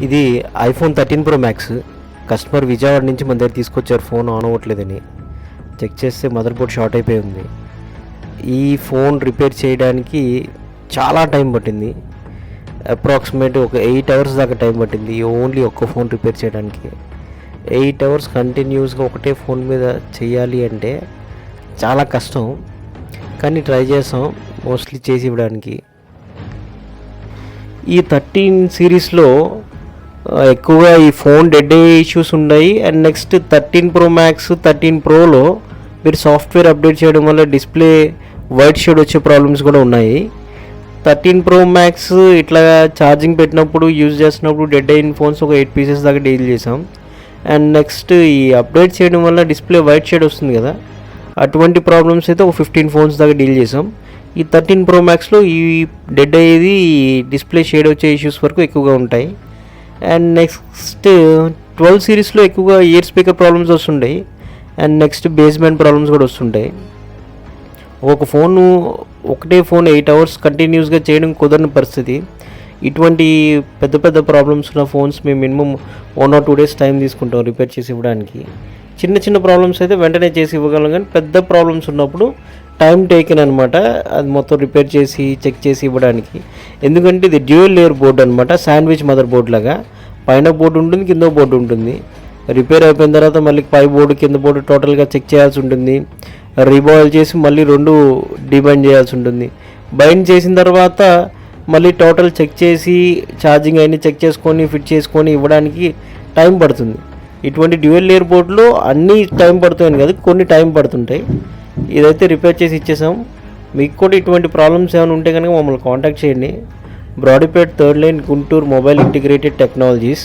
ఇది iPhone 13 pro max. Customer Vijayawada నుంచి మన దగ్గర తీసుకొచ్చారు. ఫోన్ ఆన్ అవ్వట్లేదని చెక్ చేస్తే మదర్ బోర్డ్ షార్ట్ అయిపోయి ఉంది. ఈ ఫోన్ రిపేర్ చేయడానికి చాలా టైం పట్టింది. అప్రాక్సిమేట్ ఒక 8 అవర్స్ దాకా టైం పట్టింది ఓన్లీ ఒక్క ఫోన్ రిపేర్ చేయడానికి. 8 అవర్స్ కంటిన్యూస్గా ఒకటే ఫోన్ మీద చేయాలి అంటే చాలా కష్టం, కానీ ట్రై చేసాం మోస్ట్లీ చేసి ఇవ్వడానికి. ఈ 13 సిరీస్లో ఎక్కువగా ఈ ఫోన్ డెడ్ అయ్యే ఇష్యూస్ ఉన్నాయి. అండ్ నెక్స్ట్ 13 ప్రో మ్యాక్స్ 13 ప్రోలో మీరు సాఫ్ట్వేర్ అప్డేట్ చేయడం వల్ల డిస్ప్లే వైట్ షేడ్ వచ్చే ప్రాబ్లమ్స్ కూడా ఉన్నాయి. 13 ప్రో మ్యాక్స్ ఇట్లా ఛార్జింగ్ పెట్టినప్పుడు యూజ్ చేస్తున్నప్పుడు డెడ్ అయిన ఫోన్స్ ఒక 8 పీసెస్ దాకా డీల్ చేసాం. అండ్ నెక్స్ట్ ఈ అప్డేట్ చేయడం వల్ల డిస్ప్లే వైట్ షేడ్ వస్తుంది కదా, అటువంటి ప్రాబ్లమ్స్ అయితే ఒక 15 ఫోన్స్ దాకా డీల్ చేసాం. ఈ 13 ప్రో మ్యాక్స్లో ఈ డెడ్ అయ్యేది డిస్ప్లే షేడ్ వచ్చే ఇష్యూస్ వరకు ఎక్కువగా ఉంటాయి. అండ్ నెక్స్ట్ 12 సిరీస్లో ఎక్కువగా ఇయర్ స్పీకర్ ప్రాబ్లమ్స్ వస్తుంటాయి. అండ్ నెక్స్ట్ బేస్మెంట్ ప్రాబ్లమ్స్ కూడా వస్తుంటాయి. ఒకటే ఫోన్ 8 అవర్స్ కంటిన్యూస్గా చేయడం కుదరని పరిస్థితి. ఇటువంటి పెద్ద పెద్ద ప్రాబ్లమ్స్ ఉన్న ఫోన్స్ మేము మినిమం 1 or 2 days టైం తీసుకుంటాం రిపేర్ చేసి ఇవ్వడానికి. చిన్న చిన్న ప్రాబ్లమ్స్ అయితే వెంటనే చేసి ఇవ్వగలం, కానీ పెద్ద ప్రాబ్లమ్స్ ఉన్నప్పుడు టైం టేకెన్ అనమాట. అది మొత్తం రిపేర్ చేసి చెక్ చేసి ఇవ్వడానికి. ఎందుకంటే ఇది డ్యూయల్ లేయర్ బోర్డు అనమాట, శాండ్విచ్ మదర్ బోర్డు లాగా. పైన బోర్డు ఉంటుంది, కింద బోర్డు ఉంటుంది. రిపేర్ అయిపోయిన తర్వాత మళ్ళీ పై బోర్డు కింద బోర్డు టోటల్గా చెక్ చేయాల్సి ఉంటుంది. రీబాయిల్ చేసి మళ్ళీ 2 డిబైండ్ చేయాల్సి ఉంటుంది. బైండ్ చేసిన తర్వాత మళ్ళీ టోటల్ చెక్ చేసి ఛార్జింగ్ అయినా చెక్ చేసుకొని ఫిట్ చేసుకొని ఇవ్వడానికి టైం పడుతుంది. ఇటువంటి డ్యూయల్ లేయర్ బోర్డులో అన్నీ టైం పడుతుంది కదా, కొన్ని టైం పడుతుంటాయి. ఇదైతే రిపేర్ చేసి ఇచ్చేసాం. మీకు కూడా ఇటువంటి ప్రాబ్లమ్స్ ఏమైనా ఉంటే కనుక మమ్మల్ని కాంటాక్ట్ చేయండి. Brodipet 3rd line Guntur mobile integrated technologies.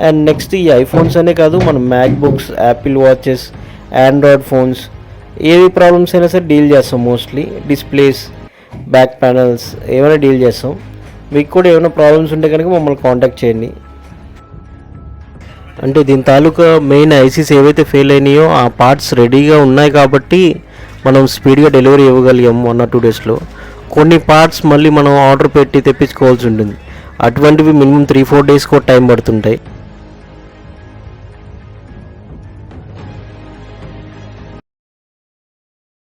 And next ఈ ఐఫోన్స్ అనే కాదు, మన MacBooks, Apple watches, Android phones, ఏవి ప్రాబ్లమ్స్ అయినా సరే డీల్ చేస్తాం. మోస్ట్లీ డిస్ప్లేస్, బ్యాక్ ప్యానల్స్ ఏమైనా డీల్ చేస్తాం. మీకు కూడా ఏమైనా ప్రాబ్లమ్స్ ఉంటే కనుక మమ్మల్ని కాంటాక్ట్ చేయండి. అంటే దీని తాలూకా మెయిన్ ఐసీస్ ఏవైతే ఫెయిల్ అయినాయో ఆ పార్ట్స్ రెడీగా ఉన్నాయి కాబట్టి మనం స్పీడ్గా డెలివరీ ఇవ్వగలిగాం 1 or 2 daysలో. కొన్ని పార్ట్స్ మళ్ళీ మనం ఆర్డర్ పెట్టి తెప్పించుకోవాల్సి ఉంటుంది. అటువంటివి మినిమం 3-4 days కూడా టైం పడుతుంటాయి.